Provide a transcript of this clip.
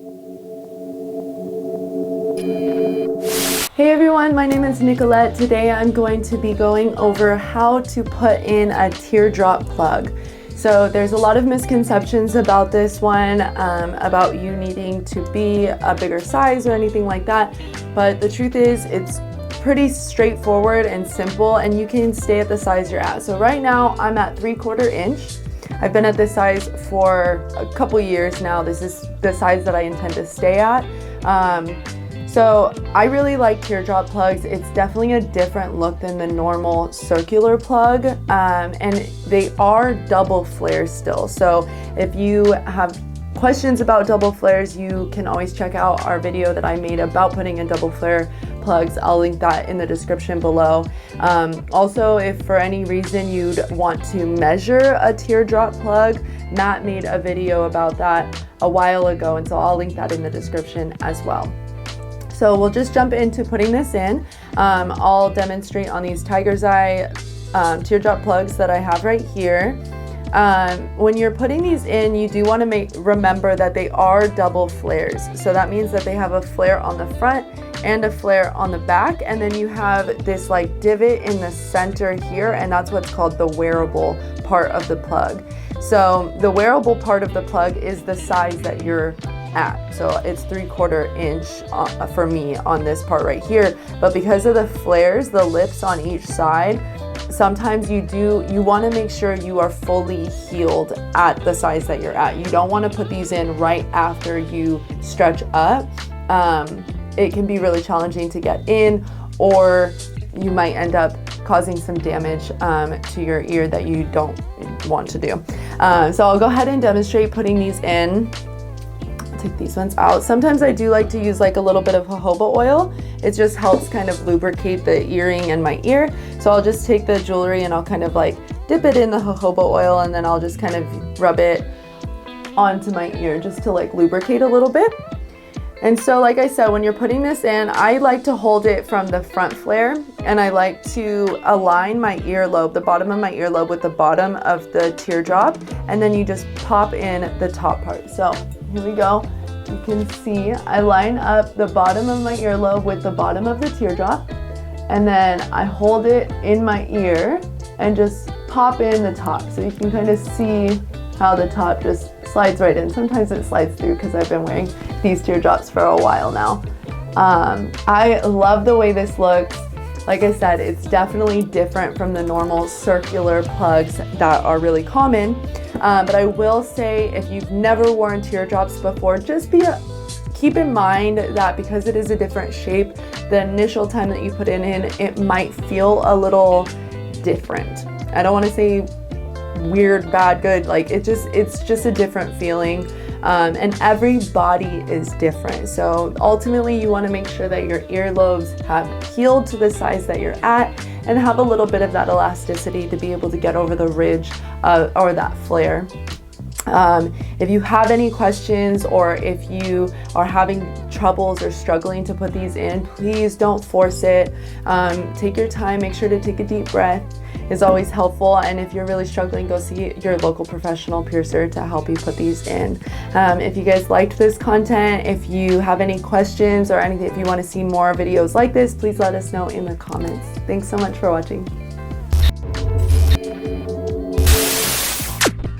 Hey everyone, my name is Nicolette. Today I'm going to be going over how to put in a teardrop plug. So there's a lot of misconceptions about this one, about you needing to be a bigger size or anything like that. But the truth is it's pretty straightforward and simple, and you can stay at the size you're at. So right now I'm at 3/4 inch. I've been at this size for a couple years now. This is the size that I intend to stay at. So I really like teardrop plugs. It's definitely a different look than the normal circular plug, and they are double flares still. So if you have questions about double flares, you can always check out our video that I made about putting in double flare plugs. I'll link that in the description below. Also, if for any reason you'd want to measure a teardrop plug, Matt made a video about that a while ago, and so I'll link that in the description as well. So we'll just jump into putting this in. I'll demonstrate on these Tiger's Eye teardrop plugs that I have right here. When you're putting these in, you do want to remember that they are double flares. So that means that they have a flare on the front and a flare on the back, and then you have this like divot in the center here, and that's what's called the wearable part of the plug. So the wearable part of the plug is the size that you're at. So it's 3/4 inch for me on this part right here. But because of the flares, the lips on each side, sometimes you want to make sure you are fully healed at the size that you're at. You don't want to put these in right after you stretch up. It can be really challenging to get in, or you might end up causing some damage to your ear that you don't want to do. So I'll go ahead and demonstrate putting these in. Take these ones out. Sometimes I do like to use like a little bit of jojoba oil. It just helps kind of lubricate the earring and my ear. So I'll just take the jewelry and I'll kind of like dip it in the jojoba oil, and then I'll just kind of rub it onto my ear just to like lubricate a little bit. And so like I said, when you're putting this in, I like to hold it from the front flare, and I like to align my earlobe, the bottom of my earlobe, with the bottom of the teardrop, and then you just pop in the top part. So here we go. You can see I line up the bottom of my earlobe with the bottom of the teardrop, and then I hold it in my ear and just pop in the top. So you can kind of see how the top just slides right in. Sometimes it slides through because I've been wearing these teardrops for a while now. I love the way this looks. Like I said, it's definitely different from the normal circular plugs that are really common. But I will say, if you've never worn teardrops before, just keep in mind that because it is a different shape, the initial time that you put it in, it might feel a little different. I don't want to say weird, bad, good. Like it's just a different feeling. And every body is different. So ultimately you want to make sure that your earlobes have healed to the size that you're at, and have a little bit of that elasticity to be able to get over the ridge or that flare. If you have any questions, or if you are having troubles or struggling to put these in, please don't force it. Take your time, make sure to take a deep breath. Is always helpful. And if you're really struggling, go see your local professional piercer to help you put these in. If you guys liked this content, if you have any questions or anything, if you want to see more videos like this, please let us know in the comments. Thanks so much for watching.